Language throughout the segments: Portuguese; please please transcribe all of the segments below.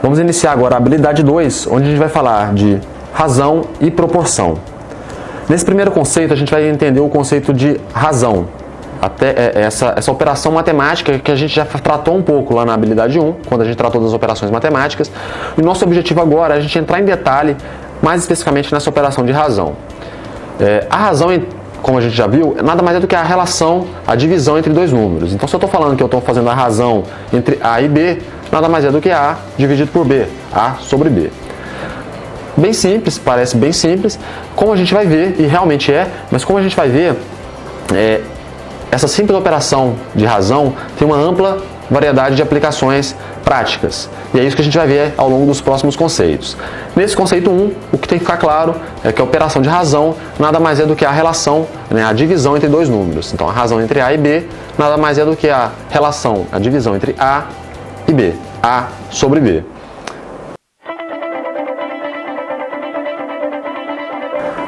Vamos iniciar agora a habilidade 2, onde a gente vai falar de razão e proporção. Nesse primeiro conceito, a gente vai entender o conceito de razão. Essa operação matemática que a gente já tratou um pouco lá na habilidade 1, quando a gente tratou das operações matemáticas. E o nosso objetivo agora é a gente entrar em detalhe, mais especificamente nessa operação de razão. A razão, como a gente já viu, nada mais é do que a relação, a divisão entre dois números. Então, se eu estou falando que eu estou fazendo a razão entre A e B, nada mais é do que A dividido por B, A sobre B. Bem simples, parece bem simples, como a gente vai ver, e realmente mas como a gente vai ver, essa simples operação de razão tem uma ampla variedade de aplicações práticas. E é isso que a gente vai ver ao longo dos próximos conceitos. Nesse conceito 1, o que tem que ficar claro é que a operação de razão nada mais é do que a relação, a divisão entre dois números. Então, a razão entre A e B nada mais é do que a relação, a divisão entre A e B, A sobre B.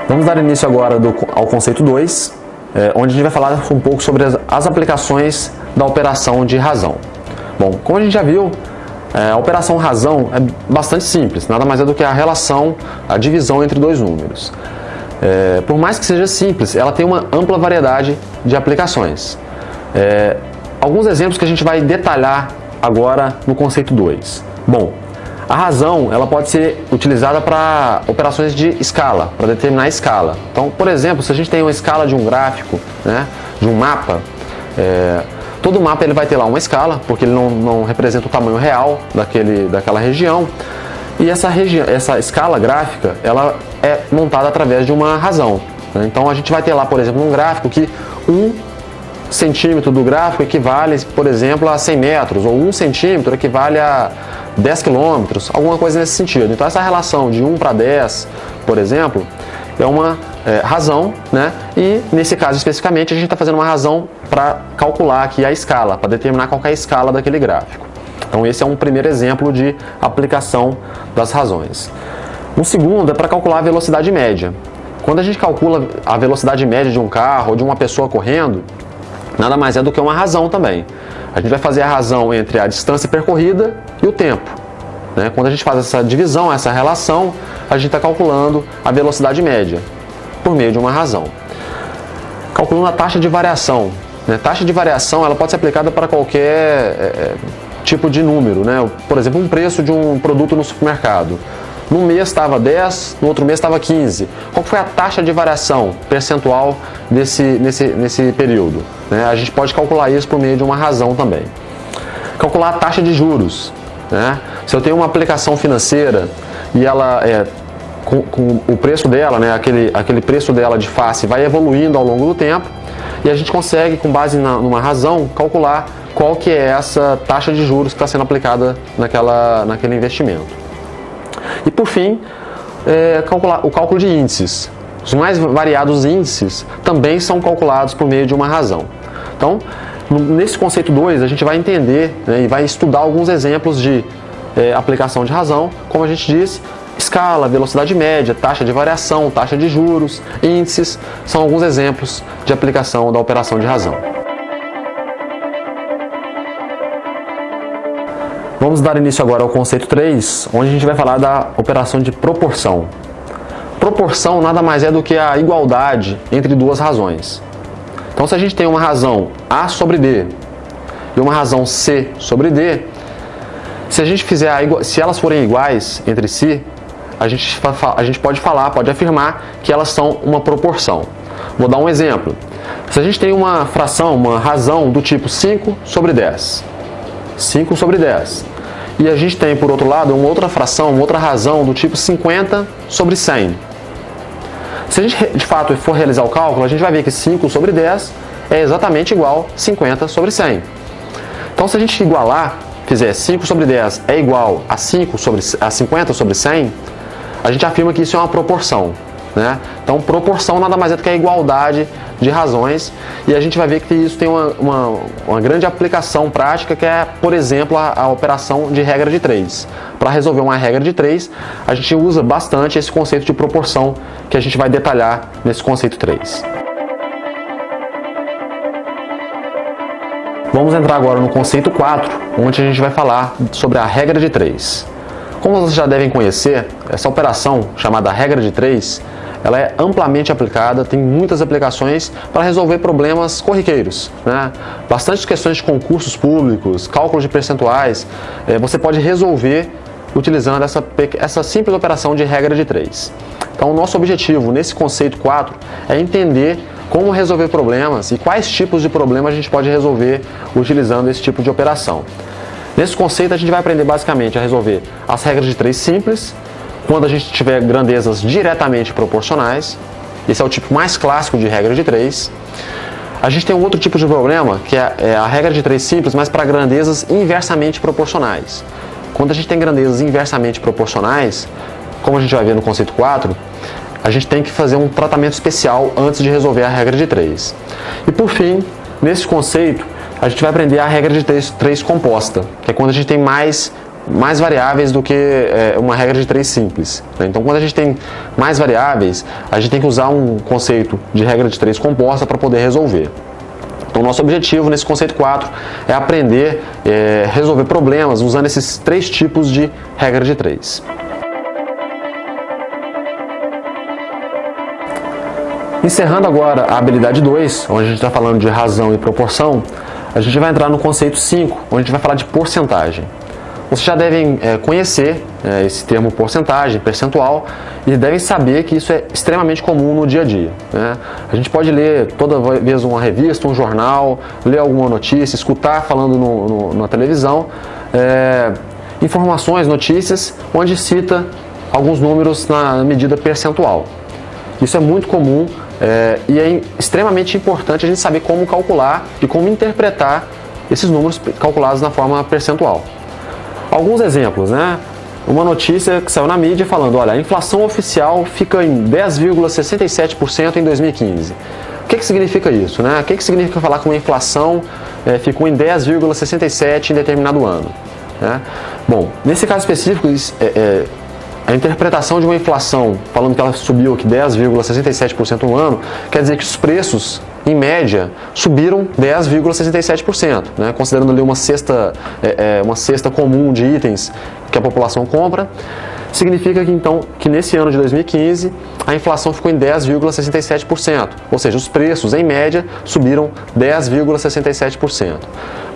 Vamos dar início agora ao conceito 2, onde a gente vai falar um pouco sobre as aplicações da operação de razão. Bom, como a gente já viu, a operação razão é bastante simples, nada mais é do que a relação, a divisão entre dois números. Por mais que seja simples, ela tem uma ampla variedade de aplicações. Alguns exemplos que a gente vai detalhar agora no conceito 2. Bom, a razão ela pode ser utilizada para operações de escala, para determinar a escala. Então, por exemplo, se a gente tem uma escala de um gráfico, de um mapa, todo mapa ele vai ter lá uma escala, porque ele não representa o tamanho real daquela região. E essa escala gráfica ela é montada através de uma razão. Então, a gente vai ter lá, por exemplo, um gráfico que 1 centímetro do gráfico equivale, por exemplo, a 100 metros, ou 1 centímetro equivale a 10 quilômetros, alguma coisa nesse sentido. Então, essa relação de 1 para 10, por exemplo, é uma razão, E nesse caso especificamente, a gente está fazendo uma razão para calcular aqui a escala, para determinar qual é a escala daquele gráfico. Então, esse é um primeiro exemplo de aplicação das razões. Um segundo é para calcular a velocidade média. Quando a gente calcula a velocidade média de um carro ou de uma pessoa correndo, nada mais é do que uma razão também. A gente vai fazer a razão entre a distância percorrida e o tempo. Quando a gente faz essa divisão, essa relação, a gente está calculando a velocidade média por meio de uma razão. Calculando a taxa de variação. Taxa de variação ela pode ser aplicada para qualquer tipo de número. Por exemplo, um preço de um produto no supermercado. Num mês estava 10, no outro mês estava 15. Qual foi a taxa de variação percentual nesse período? A gente pode calcular isso por meio de uma razão também. Calcular a taxa de juros. Se eu tenho uma aplicação financeira e ela com o preço dela, aquele preço dela de face vai evoluindo ao longo do tempo, e a gente consegue, com base numa razão, calcular qual que é essa taxa de juros que está sendo aplicada naquele investimento. E por fim, o cálculo de índices. Os mais variados índices também são calculados por meio de uma razão. Então, nesse conceito 2, a gente vai entender e vai estudar alguns exemplos de aplicação de razão, como a gente disse, escala, velocidade média, taxa de variação, taxa de juros, índices, são alguns exemplos de aplicação da operação de razão. Vamos dar início agora ao conceito 3, onde a gente vai falar da operação de proporção. Proporção nada mais é do que a igualdade entre duas razões. Então, se a gente tem uma razão A sobre D e uma razão C sobre D, se elas forem iguais entre si, a gente pode afirmar que elas são uma proporção. Vou dar um exemplo. Se a gente tem uma fração, uma razão do tipo 5 sobre 10, 5 sobre 10, e a gente tem, por outro lado, uma outra fração, uma outra razão do tipo 50 sobre 100. Se a gente, de fato, for realizar o cálculo, a gente vai ver que 5 sobre 10 é exatamente igual a 50 sobre 100. Então, se a gente igualar, fizer 5 sobre 10 é igual a 50 sobre 100, a gente afirma que isso é uma proporção. Então, proporção nada mais é do que a igualdade de razões, e a gente vai ver que isso tem uma grande aplicação prática, que é, por exemplo, a operação de regra de 3. Para resolver uma regra de 3, a gente usa bastante esse conceito de proporção, que a gente vai detalhar nesse conceito 3. Vamos entrar agora no conceito 4, onde a gente vai falar sobre a regra de 3. Como vocês já devem conhecer, essa operação chamada regra de 3, ela é amplamente aplicada, tem muitas aplicações para resolver problemas corriqueiros, né? Bastante questões de concursos públicos, cálculos de percentuais, você pode resolver utilizando essa simples operação de regra de 3. Então, o nosso objetivo nesse conceito 4 é entender como resolver problemas e quais tipos de problemas a gente pode resolver utilizando esse tipo de operação. Nesse conceito, a gente vai aprender basicamente a resolver as regras de 3 simples, quando a gente tiver grandezas diretamente proporcionais. Esse é o tipo mais clássico de regra de 3. A gente tem um outro tipo de problema, que é a regra de 3 simples, mas para grandezas inversamente proporcionais. Quando a gente tem grandezas inversamente proporcionais, como a gente vai ver no conceito 4, a gente tem que fazer um tratamento especial antes de resolver a regra de 3. E por fim, nesse conceito, a gente vai aprender a regra de 3 composta, que é quando a gente tem mais variáveis do que uma regra de 3 simples. Então, quando a gente tem mais variáveis, a gente tem que usar um conceito de regra de 3 composta para poder resolver. Então, nosso objetivo nesse conceito 4 é aprender a resolver problemas usando esses 3 tipos de regra de 3. Encerrando agora a habilidade 2, onde a gente está falando de razão e proporção, a gente vai entrar no conceito 5, onde a gente vai falar de porcentagem. Vocês já devem conhecer esse termo porcentagem, percentual, e devem saber que isso é extremamente comum no dia a dia, né? A gente pode ler toda vez uma revista, um jornal, ler alguma notícia, escutar falando na televisão, informações, notícias, onde cita alguns números na medida percentual. Isso é muito comum e é extremamente importante a gente saber como calcular e como interpretar esses números calculados na forma percentual. Alguns exemplos, né? Uma notícia que saiu na mídia falando, olha, a inflação oficial fica em 10,67% em 2015. O que significa isso, né? O que significa falar que uma inflação ficou em 10,67% em determinado ano, né? Bom, nesse caso específico, a interpretação de uma inflação, falando que ela subiu aqui 10,67% no ano, quer dizer que os preços, em média, subiram 10,67%, né? Considerando ali uma cesta comum de itens que a população compra, significa que, então, que nesse ano de 2015 a inflação ficou em 10,67%, ou seja, os preços, em média, subiram 10,67%.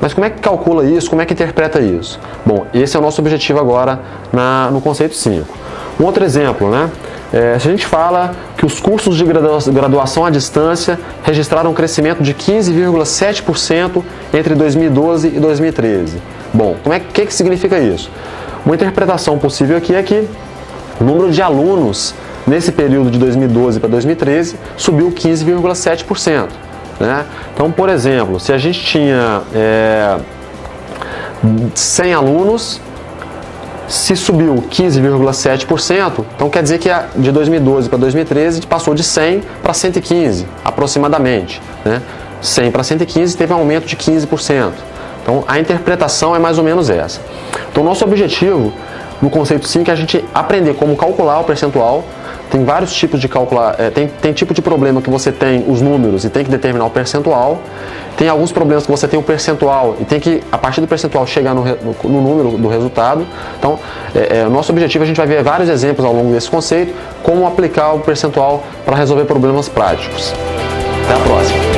Mas como é que calcula isso? Como é que interpreta isso? Bom, esse é o nosso objetivo agora no conceito 5. Um outro exemplo, né? Se a gente fala que os cursos de graduação à distância registraram um crescimento de 15,7% entre 2012 e 2013. Bom, que significa isso? Uma interpretação possível aqui é que o número de alunos nesse período de 2012 para 2013 subiu 15,7%. Né? Então, por exemplo, se a gente tinha 100 alunos, se subiu 15,7%, então quer dizer que de 2012 para 2013 a gente passou de 100 para 115, aproximadamente. Né? 100 para 115 teve um aumento de 15%. Então, a interpretação é mais ou menos essa. Então, nosso objetivo no conceito 5 é a gente aprender como calcular o percentual. Tem vários tipos de calcular, tem tipo de problema que você tem os números e tem que determinar o percentual. Tem alguns problemas que você tem o percentual e tem que, a partir do percentual, chegar no número do resultado. Então, o nosso objetivo, a gente vai ver vários exemplos ao longo desse conceito, como aplicar o percentual para resolver problemas práticos. Até a próxima!